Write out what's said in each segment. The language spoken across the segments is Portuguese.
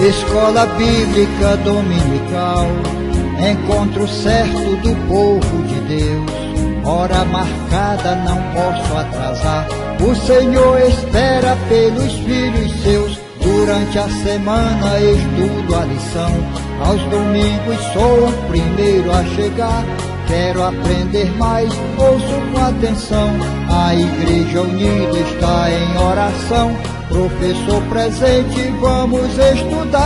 Escola Bíblica Dominical, encontro certo do povo de Deus. Hora marcada, não posso atrasar. O Senhor espera pelos filhos seus. Durante a semana estudo a lição. Aos domingos sou o primeiro a chegar. Quero aprender mais, ouço com atenção. A Igreja Unida está em oração. Professor presente, vamos estudar.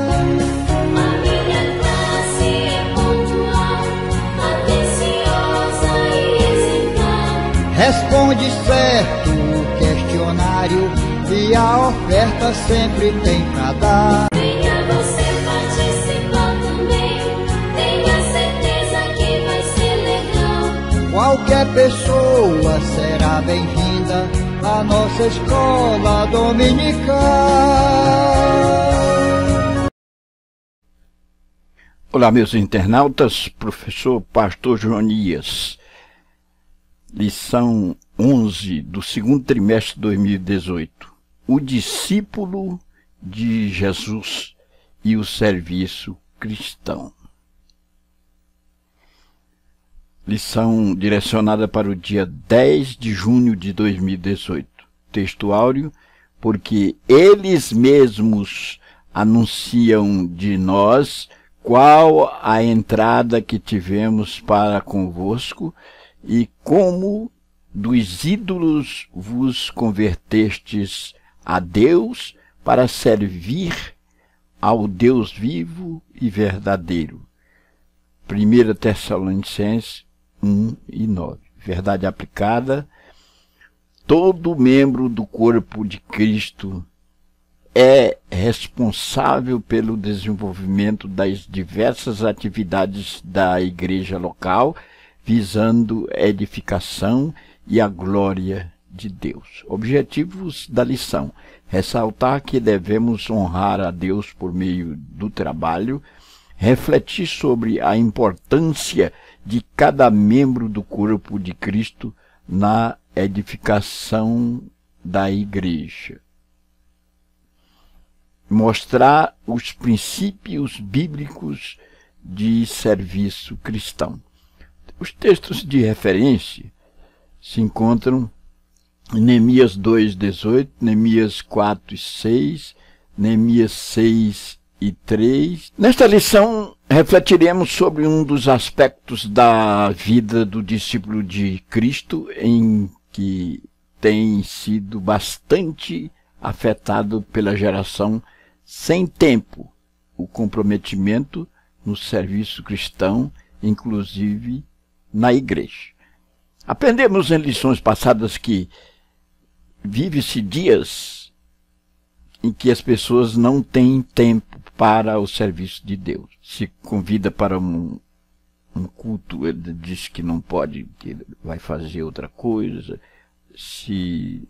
A minha classe é pontual, atenciosa e exemplar. Responde certo o questionário e a oferta sempre tem pra dar. Venha você participar também, tenha certeza que vai ser legal. Qualquer pessoa será bem-vinda à nossa escola dominical. Olá, meus internautas, professor Pastor Jonias, lição 11 do segundo trimestre de 2018. O discípulo de Jesus e o serviço cristão. Lição direcionada para o dia 10 de junho de 2018. Texto áureo, porque eles mesmos anunciam de nós qual a entrada que tivemos para convosco e como dos ídolos vos convertestes a Deus para servir ao Deus vivo e verdadeiro. 1 Tessalonicenses 1 e 9. Verdade aplicada: todo membro do corpo de Cristo é responsável pelo desenvolvimento das diversas atividades da igreja local, visando a edificação e a glória de Deus. Objetivos da lição: ressaltar que devemos honrar a Deus por meio do trabalho, refletir sobre a importância de cada membro do corpo de Cristo na edificação da igreja, mostrar os princípios bíblicos de serviço cristão. Os textos de referência se encontram em Neemias 2:18, Neemias 4:6, Neemias 6:3. Nesta lição, refletiremos sobre um dos aspectos da vida do discípulo de Cristo em que tem sido bastante afetado pela geração sem tempo: o comprometimento no serviço cristão, inclusive na igreja. Aprendemos em lições passadas que vive-se dias em que as pessoas não têm tempo para o serviço de Deus. Se convida para um culto, ele diz que não pode, que vai fazer outra coisa. Se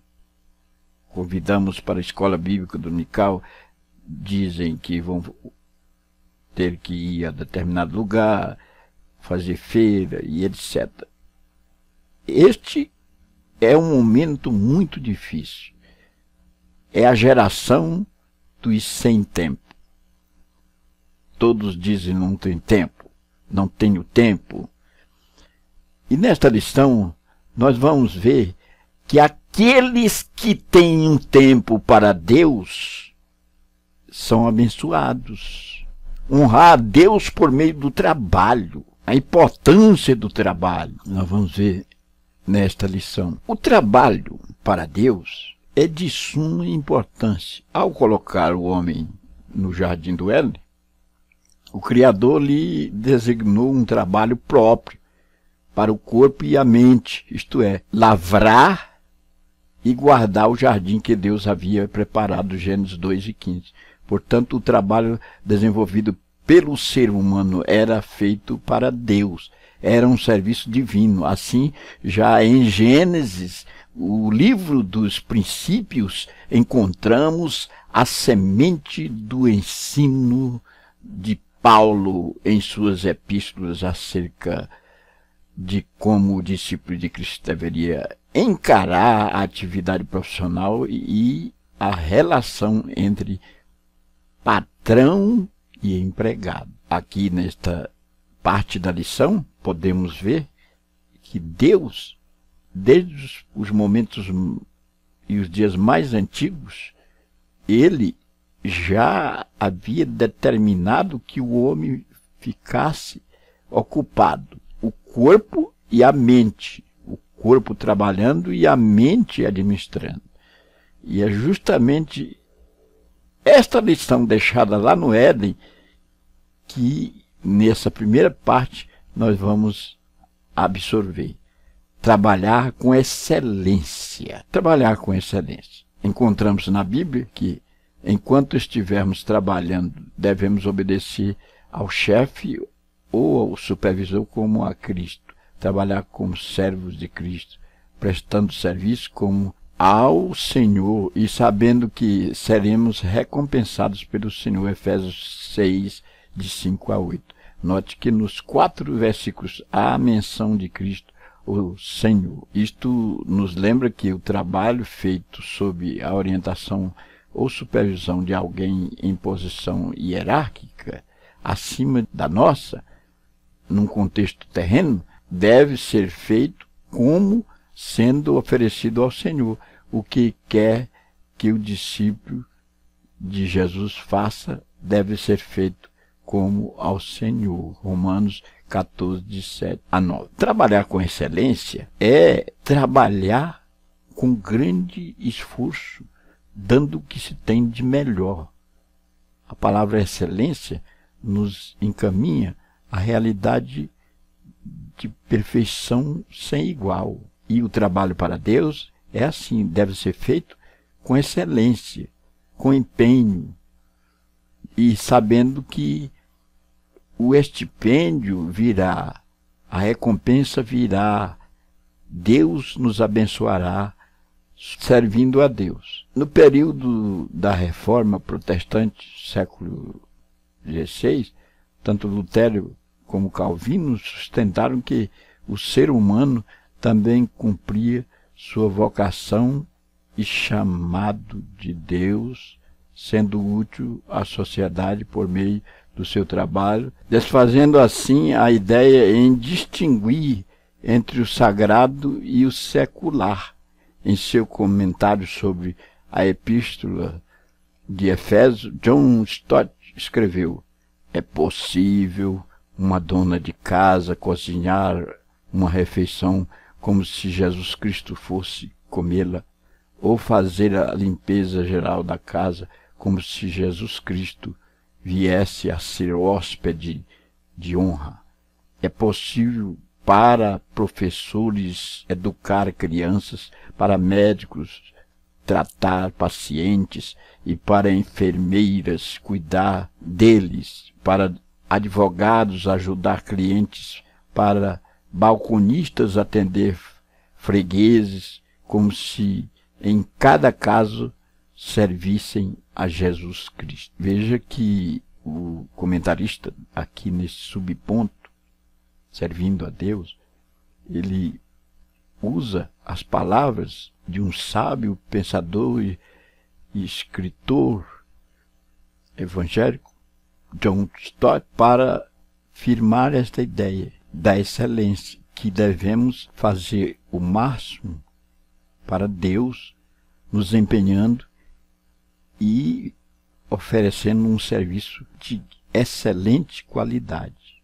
convidamos para a escola bíblica dominical, dizem que vão ter que ir a determinado lugar, fazer feira e etc. Este é um momento muito difícil. É a geração dos sem tempo. Todos dizem não tem tempo, não tenho tempo. E nesta lição nós vamos ver que aqueles que têm um tempo para Deus são abençoados. Honrar a Deus por meio do trabalho, a importância do trabalho. Nós vamos ver nesta lição. O trabalho para Deus é de suma importância. Ao colocar o homem no jardim do Éden, o Criador lhe designou um trabalho próprio para o corpo e a mente, isto é, lavrar e guardar o jardim que Deus havia preparado, Gênesis 2:15. Portanto, o trabalho desenvolvido pelo ser humano era feito para Deus, era um serviço divino. Assim, já em Gênesis, o livro dos princípios, encontramos a semente do ensino de Paulo em suas epístolas acerca de como o discípulo de Cristo deveria encarar a atividade profissional e a relação entre patrão e empregado. Aqui nesta parte da lição, podemos ver que Deus, desde os momentos e os dias mais antigos, ele já havia determinado que o homem ficasse ocupado, o corpo e a mente, o corpo trabalhando e a mente administrando. E é justamente esta lição deixada lá no Éden que nessa primeira parte nós vamos absorver. Trabalhar com excelência. Trabalhar com excelência. Encontramos na Bíblia que enquanto estivermos trabalhando, devemos obedecer ao chefe ou ao supervisor como a Cristo. Trabalhar como servos de Cristo, prestando serviço como ao Senhor e sabendo que seremos recompensados pelo Senhor. Efésios 6, de 5 a 8. Note que nos 4 versículos há a menção de Cristo, o Senhor. Isto nos lembra que o trabalho feito sob a orientação ou supervisão de alguém em posição hierárquica, acima da nossa, num contexto terreno, deve ser feito como sendo oferecido ao Senhor. O que quer que o discípulo de Jesus faça, deve ser feito como ao Senhor. Romanos 14, de 7 a 9. Trabalhar com excelência é trabalhar com grande esforço, dando o que se tem de melhor. A palavra excelência nos encaminha à realidade de perfeição sem igual. E o trabalho para Deus é assim, deve ser feito com excelência, com empenho, e sabendo que o estipêndio virá, a recompensa virá, Deus nos abençoará, servindo a Deus. No período da Reforma Protestante, século XVI, tanto Lutero como Calvino sustentaram que o ser humano também cumpria sua vocação e chamado de Deus, sendo útil à sociedade por meio do seu trabalho, desfazendo assim a ideia em distinguir entre o sagrado e o secular. Em seu comentário sobre a Epístola de Efésios, John Stott escreveu: é possível uma dona de casa cozinhar uma refeição como se Jesus Cristo fosse comê-la, ou fazer a limpeza geral da casa como se Jesus Cristo viesse a ser hóspede de honra. É possível para professores educar crianças, para médicos tratar pacientes e para enfermeiras cuidar deles, para advogados ajudar clientes, para balconistas atender fregueses, como se em cada caso servissem a Jesus Cristo. Veja que o comentarista aqui nesse subponto, servindo a Deus, ele usa as palavras de um sábio pensador e escritor evangélico, John Stott, para firmar esta ideia da excelência, que devemos fazer o máximo para Deus, nos empenhando e oferecendo um serviço de excelente qualidade.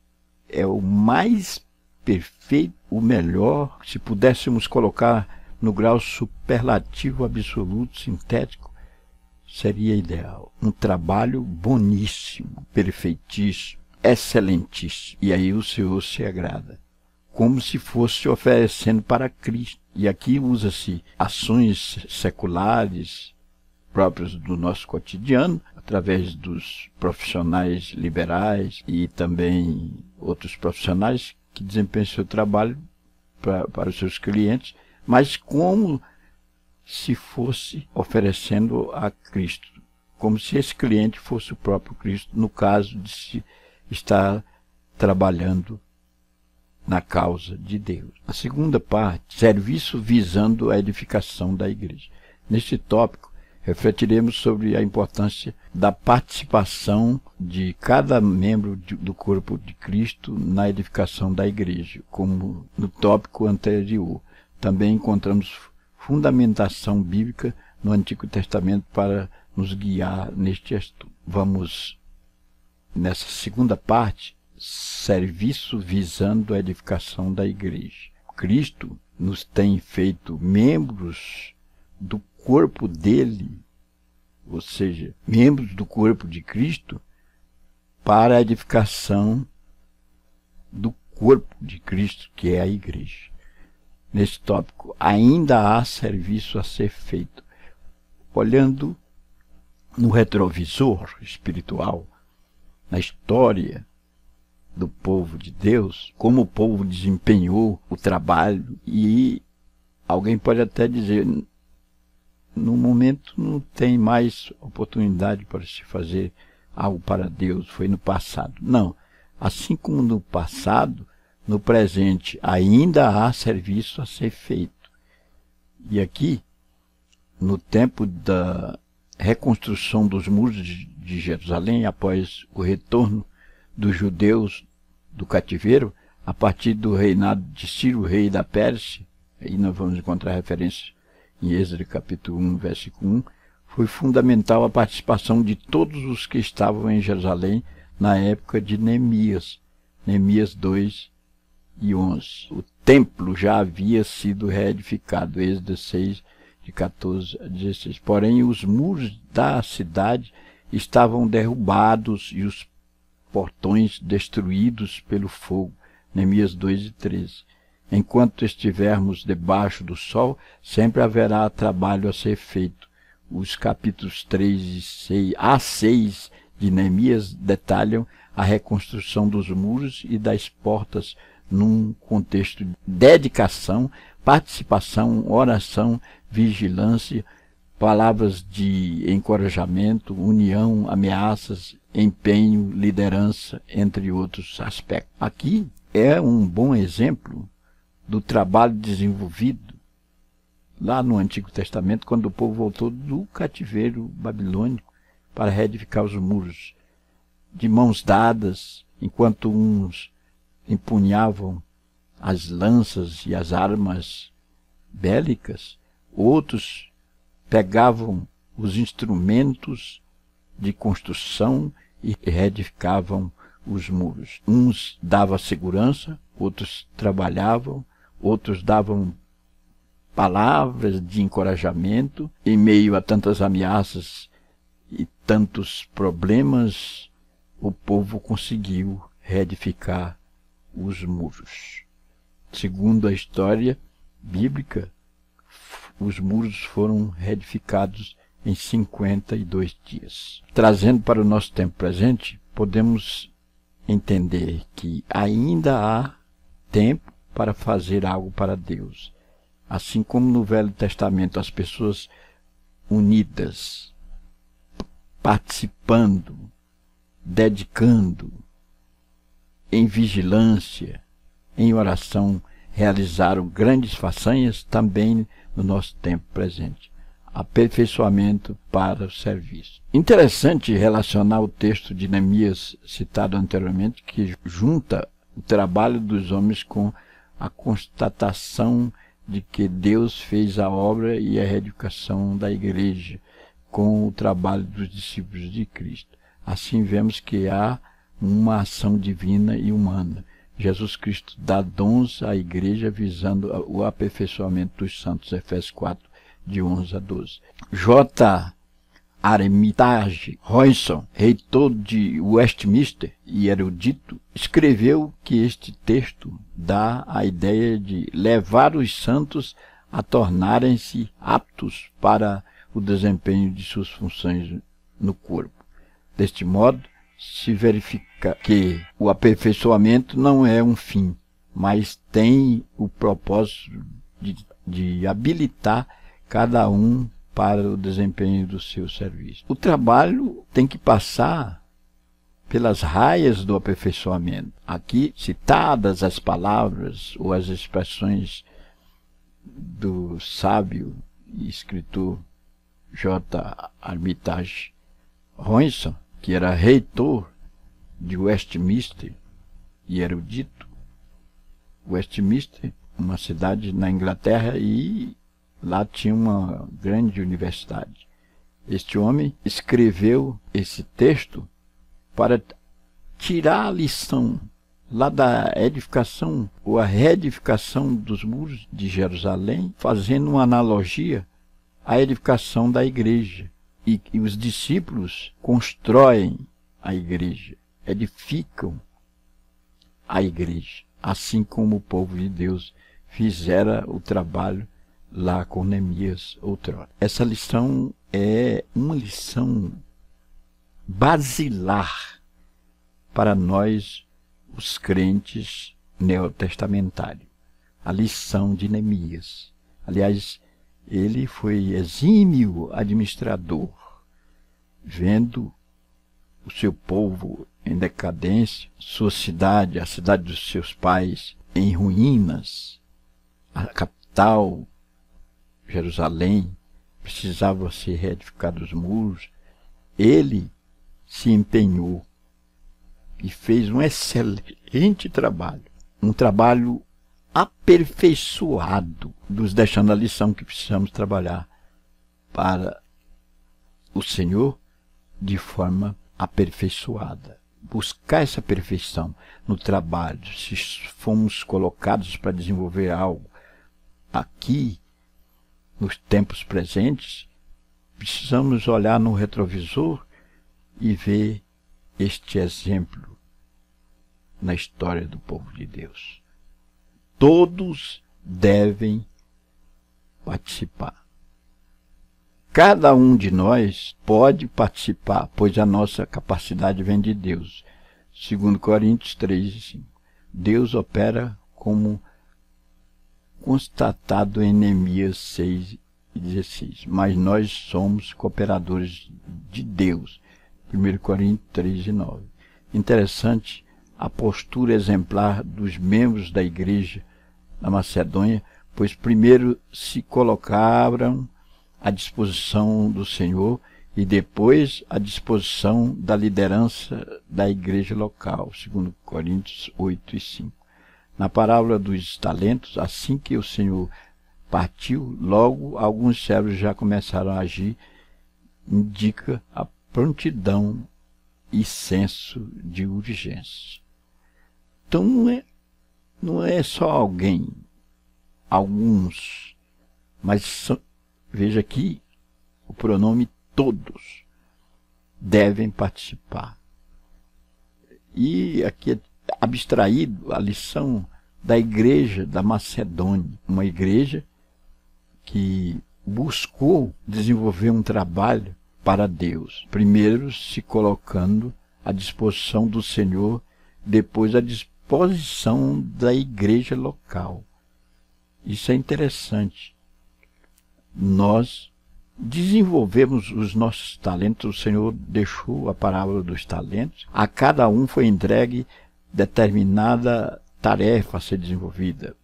É o mais perfeito, o melhor, se pudéssemos colocar no grau superlativo absoluto, sintético, seria ideal. Um trabalho boníssimo, perfeitíssimo, excelentíssimo. E aí o Senhor se agrada, como se fosse oferecendo para Cristo. E aqui usa-se ações seculares próprias do nosso cotidiano, através dos profissionais liberais e também outros profissionais que desempenham seu trabalho para os seus clientes, mas como se fosse oferecendo a Cristo, como se esse cliente fosse o próprio Cristo, no caso de se estar trabalhando na causa de Deus. A segunda parte, serviço visando a edificação da igreja. Neste tópico, refletiremos sobre a importância da participação de cada membro do corpo de Cristo na edificação da igreja, como no tópico anterior. Também encontramos fundamentação bíblica no Antigo Testamento para nos guiar neste estudo. Vamos, nessa segunda parte, serviço visando a edificação da igreja. Cristo nos tem feito membros do corpo dele, ou seja, membros do corpo de Cristo, para a edificação do corpo de Cristo, que é a igreja. Nesse tópico, ainda há serviço a ser feito. Olhando no retrovisor espiritual, na história do povo de Deus, como o povo desempenhou o trabalho, e alguém pode até dizer, no momento não tem mais oportunidade para se fazer algo para Deus, foi no passado. Não, assim como no passado, no presente ainda há serviço a ser feito. E aqui, no tempo da reconstrução dos muros de Jerusalém, após o retorno dos judeus do cativeiro, a partir do reinado de Ciro, rei da Pérsia, aí nós vamos encontrar referência em Êxodo capítulo 1, versículo 1, foi fundamental a participação de todos os que estavam em Jerusalém na época de Neemias, Neemias 2 e 11. O templo já havia sido reedificado, Êxodo 6, de 14 a 16. Porém, os muros da cidade estavam derrubados e os portões destruídos pelo fogo, Neemias 2 e 13. Enquanto estivermos debaixo do sol, sempre haverá trabalho a ser feito. Os capítulos 3 e 6, a 6 de Neemias detalham a reconstrução dos muros e das portas num contexto de dedicação, participação, oração, vigilância, palavras de encorajamento, união, ameaças, empenho, liderança, entre outros aspectos. Aqui é um bom exemplo do trabalho desenvolvido lá no Antigo Testamento, quando o povo voltou do cativeiro babilônico para reedificar os muros, de mãos dadas, enquanto uns empunhavam as lanças e as armas bélicas, outros pegavam os instrumentos de construção e reedificavam os muros. Uns davam segurança, outros trabalhavam, outros davam palavras de encorajamento. Em meio a tantas ameaças e tantos problemas, o povo conseguiu reedificar os muros. Segundo a história bíblica, os muros foram reedificados em 52 dias. Trazendo para o nosso tempo presente, podemos entender que ainda há tempo para fazer algo para Deus. Assim como no Velho Testamento, as pessoas unidas, participando, dedicando, em vigilância, em oração, realizaram grandes façanhas, também no nosso tempo presente. Aperfeiçoamento para o serviço. Interessante relacionar o texto de Neemias citado anteriormente, que junta o trabalho dos homens com a constatação de que Deus fez a obra e a reedificação da igreja com o trabalho dos discípulos de Cristo. Assim vemos que há uma ação divina e humana. Jesus Cristo dá dons à igreja visando o aperfeiçoamento dos santos, Efésios 4, de 11 a 12. J. Armitage Royston, reitor de Westminster e erudito, escreveu que este texto dá a ideia de levar os santos a tornarem-se aptos para o desempenho de suas funções no corpo. Deste modo, se verifica que o aperfeiçoamento não é um fim, mas tem o propósito de habilitar cada um para o desempenho do seu serviço. O trabalho tem que passar pelas raias do aperfeiçoamento. Aqui, citadas as palavras ou as expressões do sábio e escritor J. Armitage Robinson, que era reitor de Westminster e erudito. Westminster, uma cidade na Inglaterra, e lá tinha uma grande universidade. Este homem escreveu esse texto para tirar a lição lá da edificação ou a reedificação dos muros de Jerusalém, fazendo uma analogia à edificação da igreja. E os discípulos constroem a igreja, edificam a igreja, assim como o povo de Deus fizera o trabalho lá com Neemias outrora. Essa lição é uma lição basilar para nós, os crentes neotestamentários. A lição de Neemias. Aliás, ele foi exímio administrador, vendo o seu povo em decadência, sua cidade, a cidade dos seus pais, em ruínas, a capital, Jerusalém, precisava ser reedificado os muros. Ele se empenhou e fez um excelente trabalho, um trabalho aperfeiçoado, nos deixando a lição que precisamos trabalhar para o Senhor de forma aperfeiçoada. Buscar essa perfeição no trabalho. Se fomos colocados para desenvolver algo aqui, nos tempos presentes, precisamos olhar no retrovisor e ver este exemplo na história do povo de Deus. Todos devem participar. Cada um de nós pode participar, pois a nossa capacidade vem de Deus. 2 Coríntios 3:5. Deus opera como constatado em Neemias 6:16. Mas nós somos cooperadores de Deus. 1 Coríntios 3:9. Interessante a postura exemplar dos membros da igreja na Macedônia, pois primeiro se colocaram à disposição do Senhor e depois à disposição da liderança da igreja local, 2 Coríntios 8:5. Na parábola dos talentos, assim que o Senhor partiu, logo alguns servos já começaram a agir, indica a prontidão e senso de urgência. Então não é só alguém, alguns, mas veja aqui o pronome todos devem participar. E aqui é abstraído a lição da igreja da Macedônia, uma igreja que buscou desenvolver um trabalho para Deus, primeiro se colocando à disposição do Senhor, depois à disposição da igreja local. Isso é interessante. Nós desenvolvemos os nossos talentos, o Senhor deixou a parábola dos talentos, a cada um foi entregue determinada tarefa a ser desenvolvida,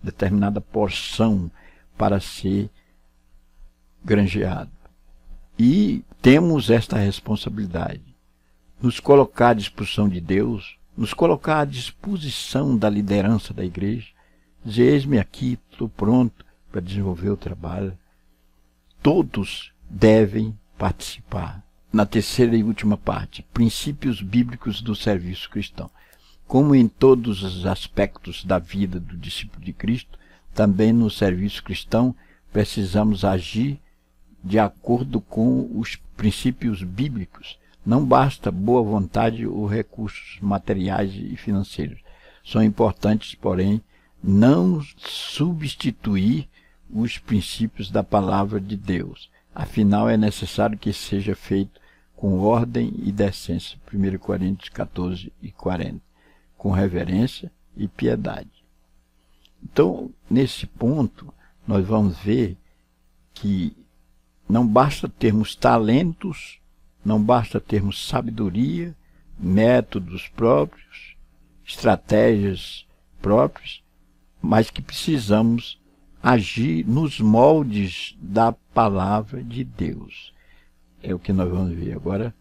determinada porção para ser granjeada. E temos esta responsabilidade, nos colocar à disposição de Deus, nos colocar à disposição da liderança da igreja, dizer, eis-me aqui, estou pronto para desenvolver o trabalho. Todos devem participar. Na terceira e última parte, princípios bíblicos do serviço cristão. Como em todos os aspectos da vida do discípulo de Cristo, também no serviço cristão precisamos agir de acordo com os princípios bíblicos. Não basta boa vontade ou recursos materiais e financeiros. São importantes, porém, não substituir os princípios da palavra de Deus. Afinal, é necessário que seja feito com ordem e decência. 1 Coríntios 14:40. Com reverência e piedade. Então, nesse ponto, nós vamos ver que não basta termos talentos, não basta termos sabedoria, métodos próprios, estratégias próprias, mas que precisamos agir nos moldes da palavra de Deus. É o que nós vamos ver agora,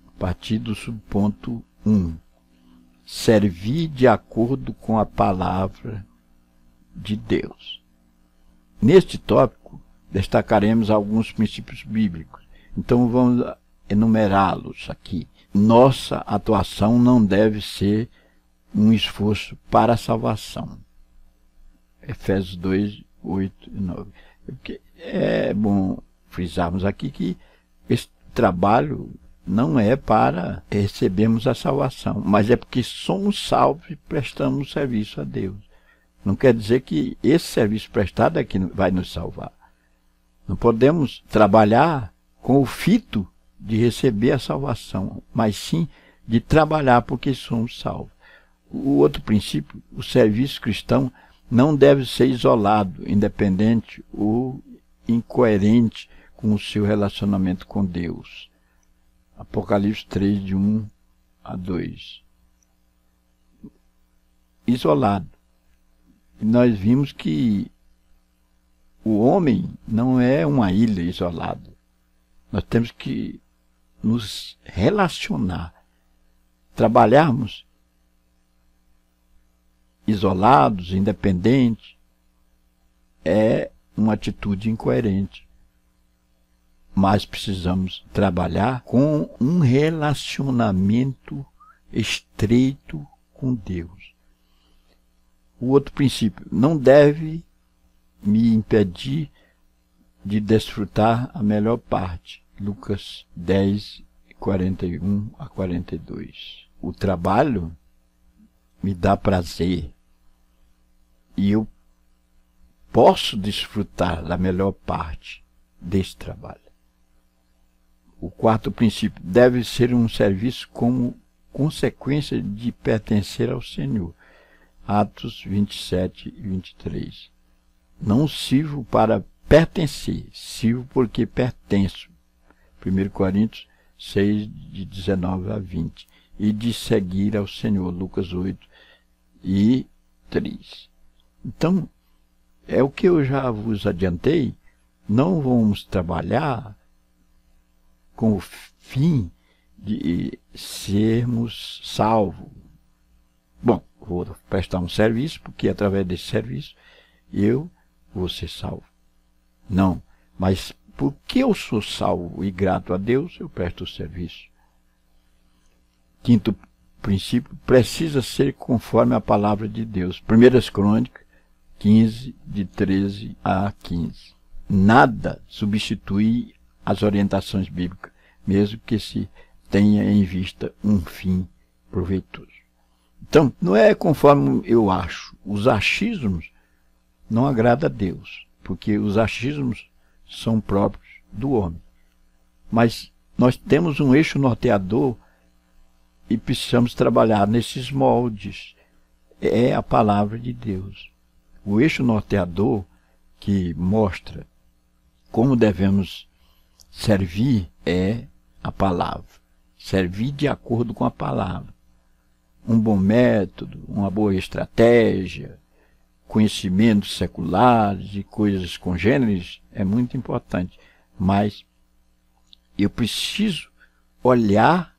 a partir do subponto 1. Servir de acordo com a palavra de Deus. Neste tópico, destacaremos alguns princípios bíblicos. Então vamos enumerá-los aqui. Nossa atuação não deve ser um esforço para a salvação. Efésios 2, 8 e 9. Porque é bom frisarmos aqui que esse trabalho não é para recebermos a salvação, mas é porque somos salvos e prestamos serviço a Deus. Não quer dizer que esse serviço prestado é que vai nos salvar. Não podemos trabalhar com o fito de receber a salvação, mas sim de trabalhar porque somos salvos. O outro princípio, o serviço cristão não deve ser isolado, independente ou incoerente com o seu relacionamento com Deus. Apocalipse 3, de 1 a 2. Isolado. E nós vimos que o homem não é uma ilha isolada. Nós temos que nos relacionar. Trabalharmos isolados, independentes, é uma atitude incoerente. Mas precisamos trabalhar com um relacionamento estreito com Deus. O outro princípio, não deve me impedir de desfrutar a melhor parte. Lucas 10, 41 a 42. O trabalho me dá prazer e eu posso desfrutar da melhor parte desse trabalho. O quarto princípio, deve ser um serviço como consequência de pertencer ao Senhor. Atos 27 e 23. Não sirvo para pertencer, sirvo porque pertenço. 1 Coríntios 6, de 19 a 20. E de seguir ao Senhor. Lucas 8 e 3. Então, é o que eu já vos adiantei. Não vamos trabalhar com o fim de sermos salvos. Bom, vou prestar um serviço, porque através desse serviço eu vou ser salvo. Não, mas porque eu sou salvo e grato a Deus, eu presto o serviço. Quinto princípio, precisa ser conforme a palavra de Deus. 1 Crônicas 15, de 13 a 15. Nada substitui as orientações bíblicas, mesmo que se tenha em vista um fim proveitoso. Então, não é conforme eu acho. Os achismos não agradam a Deus, porque os achismos são próprios do homem. Mas nós temos um eixo norteador e precisamos trabalhar nesses moldes. É a palavra de Deus. O eixo norteador que mostra como devemos servir é a palavra. Servir de acordo com a palavra. Um bom método, uma boa estratégia, conhecimentos seculares e coisas congêneres é muito importante. Mas eu preciso olhar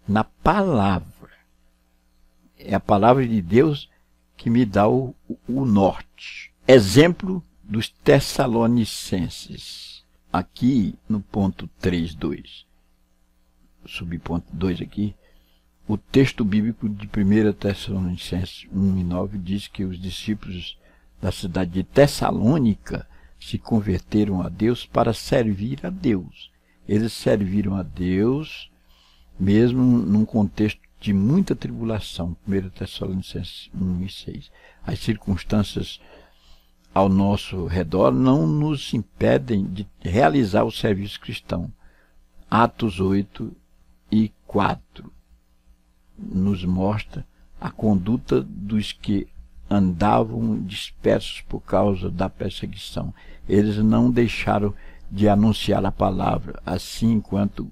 na palavra. É a palavra de Deus que me dá o norte. Exemplo dos Tessalonicenses. Aqui no ponto 3.2. Subponto 2 aqui. O texto bíblico de 1 Tessalonicenses 1 e 9 diz que os discípulos da cidade de Tessalônica se converteram a Deus para servir a Deus. Eles serviram a Deus mesmo num contexto de muita tribulação. 1 Tessalonicenses 1 e 6. As circunstâncias ao nosso redor não nos impedem de realizar o serviço cristão. Atos 8 e 4 nos mostra a conduta dos que andavam dispersos por causa da perseguição. Eles não deixaram de anunciar a palavra. Assim, enquanto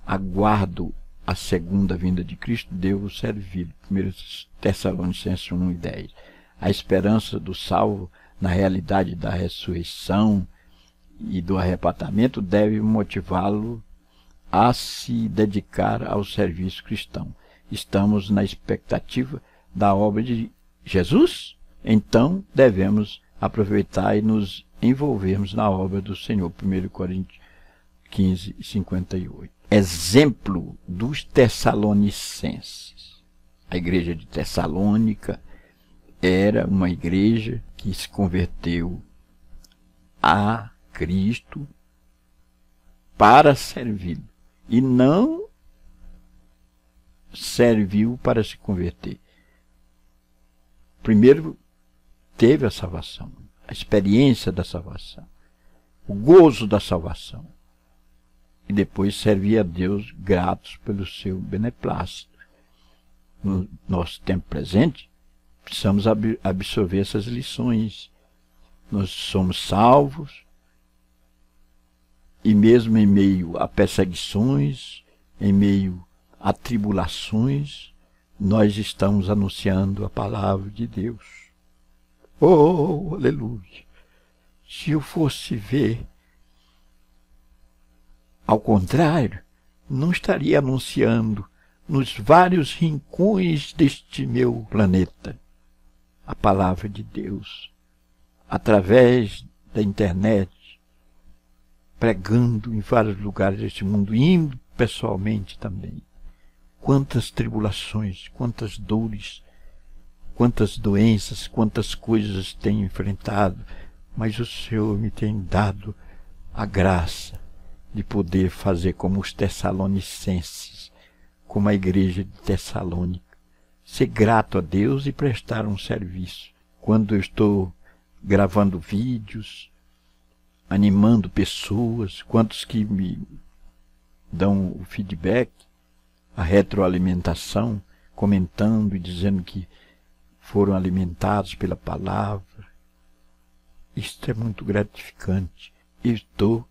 aguardo a segunda vinda de Cristo, devo servir. 1 Tessalonicenses 1 e 10. A esperança do salvo na realidade da ressurreição e do arrebatamento, deve motivá-lo a se dedicar ao serviço cristão. Estamos na expectativa da obra de Jesus? Então devemos aproveitar e nos envolvermos na obra do Senhor. 1 Coríntios 15, 58. Exemplo dos Tessalonicenses. A igreja de Tessalônica era uma igreja que se converteu a Cristo para servi-lo e não serviu para se converter. Primeiro teve a salvação, a experiência da salvação, o gozo da salvação, e depois servia a Deus gratos pelo seu beneplácito. No nosso tempo presente, precisamos absorver essas lições. Nós somos salvos, e mesmo em meio a perseguições, em meio a tribulações, nós estamos anunciando a palavra de Deus. Oh, aleluia! Se eu fosse ver ao contrário, não estaria anunciando nos vários rincões deste meu planeta a palavra de Deus, através da internet, pregando em vários lugares deste mundo, indo pessoalmente também. Quantas tribulações, quantas dores, quantas doenças, quantas coisas tenho enfrentado, mas o Senhor me tem dado a graça de poder fazer como os Tessalonicenses, como a igreja de Tessalônica, ser grato a Deus e prestar um serviço. Quando eu estou gravando vídeos, animando pessoas, quantos que me dão o feedback, a retroalimentação, comentando e dizendo que foram alimentados pela palavra. Isto é muito gratificante. Eu estou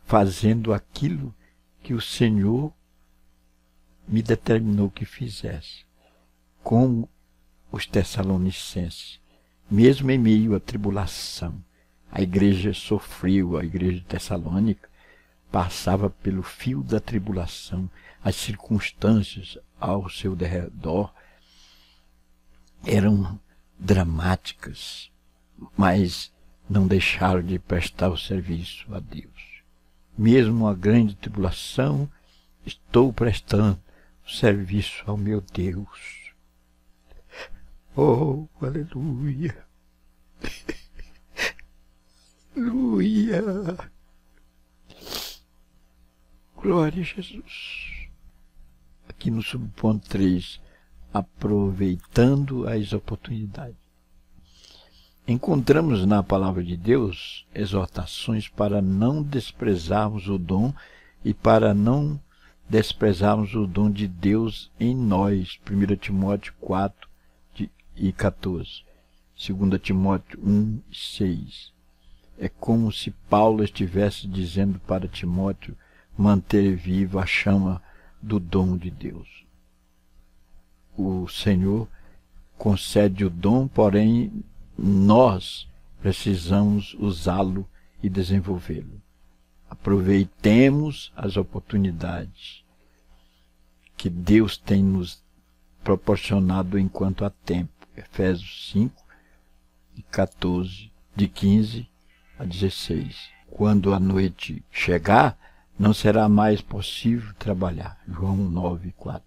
fazendo aquilo que o Senhor me determinou que fizesse. Como os Tessalonicenses, mesmo em meio à tribulação, a igreja sofreu, a igreja de Tessalônica passava pelo fio da tribulação, as circunstâncias ao seu redor eram dramáticas, mas não deixaram de prestar o serviço a Deus. Mesmo a grande tribulação, estou prestando o serviço ao meu Deus. Oh, aleluia! Aleluia! Glória a Jesus! Aqui no subponto 3, aproveitando as oportunidades. Encontramos na palavra de Deus exortações para não desprezarmos o dom e para não desprezarmos o dom de Deus em nós. 1 Timóteo 4 e 14. 2 Timóteo 1 e 6. É como se Paulo estivesse dizendo para Timóteo manter viva a chama do dom de Deus. O Senhor concede o dom, porém nós precisamos usá-lo e desenvolvê-lo. Aproveitemos as oportunidades que Deus tem nos proporcionado enquanto há tempo. Efésios 5, 14, de 15 a 16. Quando a noite chegar, não será mais possível trabalhar. João 9, 4.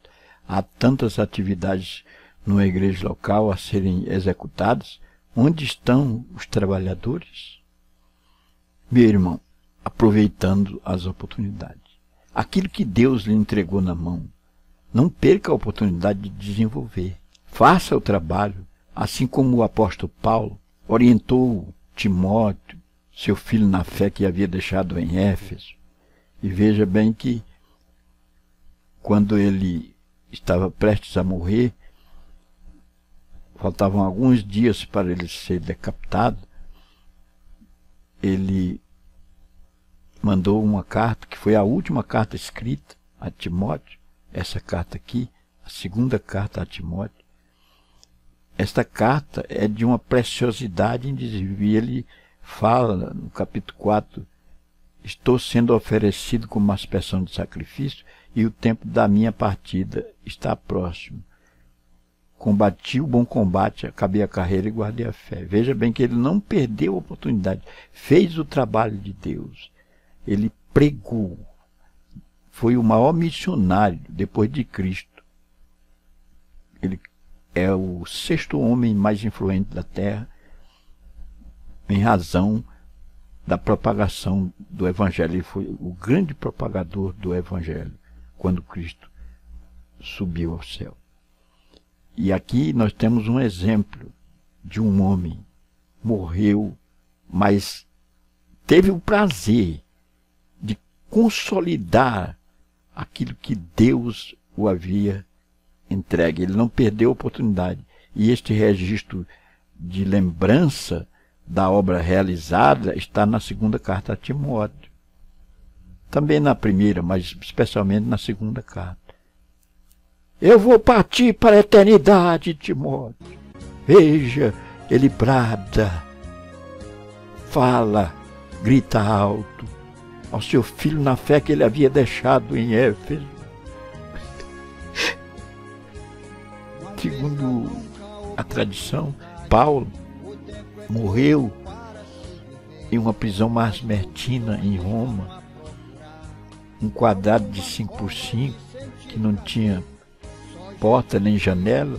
Há tantas atividades numa igreja local a serem executadas. Onde estão os trabalhadores? Meu irmão, aproveitando as oportunidades. Aquilo que Deus lhe entregou na mão, não perca a oportunidade de desenvolver. Faça o trabalho, assim como o apóstolo Paulo orientou Timóteo, seu filho na fé que havia deixado em Éfeso. E veja bem que, quando ele estava prestes a morrer, faltavam alguns dias para ele ser decapitado, ele mandou uma carta, que foi a última carta escrita a Timóteo, essa carta aqui, a segunda carta a Timóteo, esta carta é de uma preciosidade indizível. E ele fala no capítulo 4, estou sendo oferecido como uma expressão de sacrifício e o tempo da minha partida está próximo. Combati o bom combate, acabei a carreira e guardei a fé. Veja bem que ele não perdeu a oportunidade, fez o trabalho de Deus. Ele pregou, foi o maior missionário depois de Cristo. Ele é o 6º homem mais influente da terra, em razão da propagação do Evangelho. Ele foi o grande propagador do Evangelho, quando Cristo subiu ao céu. E aqui nós temos um exemplo de um homem, morreu, mas teve o prazer de consolidar aquilo que Deus o havia entregue. Ele não perdeu a oportunidade. E este registro de lembrança da obra realizada está na 2ª carta a Timóteo. Também na primeira, mas especialmente na 2ª carta. Eu vou partir para a eternidade, Timóteo. Veja, ele brada, fala, grita alto ao seu filho na fé que ele havia deixado em Éfeso. Segundo a tradição, Paulo morreu em uma prisão mamertina em Roma, um quadrado de 5x5, que não tinha porta nem janela,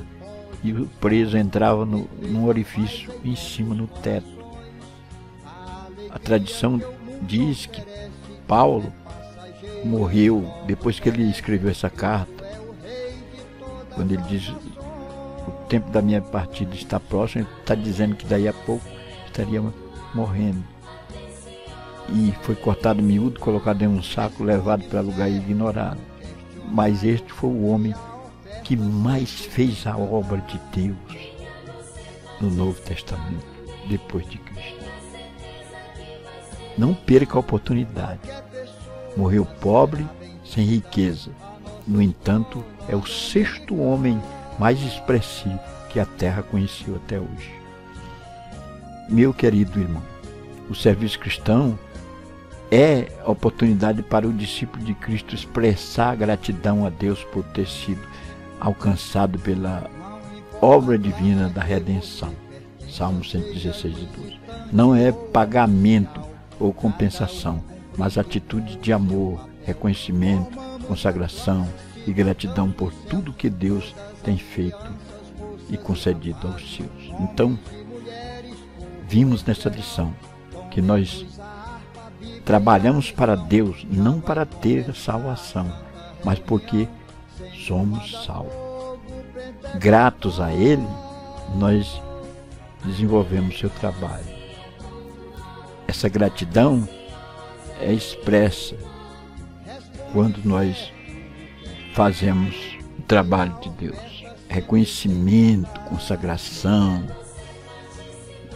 e o preso entrava num orifício em cima no teto. A tradição diz que Paulo morreu depois que ele escreveu essa carta, quando ele diz o tempo da minha partida está próximo, ele está dizendo que daí a pouco estaria morrendo. E foi cortado miúdo, colocado em um saco, levado para lugar ignorado. Mas este foi o homem que mais fez a obra de Deus no Novo Testamento, depois de Cristo. Não perca a oportunidade. Morreu pobre, sem riqueza. No entanto, é o 6º homem mais expressivo que a terra conheceu até hoje. Meu querido irmão, o serviço cristão é a oportunidade para o discípulo de Cristo expressar gratidão a Deus por ter sido alcançado pela obra divina da redenção. Salmo 116:12. Não é pagamento ou compensação, mas atitude de amor, reconhecimento, consagração e gratidão por tudo que Deus tem feito e concedido aos seus. Então, vimos nessa lição que nós trabalhamos para Deus, não para ter salvação, mas porque somos salvos. Gratos a Ele, nós desenvolvemos seu trabalho. Essa gratidão é expressa quando nós fazemos o trabalho de Deus. Reconhecimento, consagração,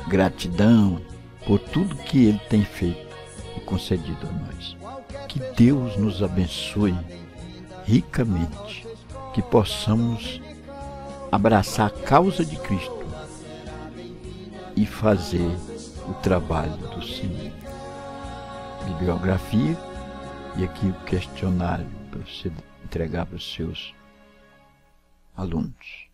gratidão por tudo que Ele tem feito e concedido a nós. Que Deus nos abençoe ricamente, que possamos abraçar a causa de Cristo e fazer o trabalho do Senhor. Bibliografia e aqui o questionário para você entregar para os seus alunos.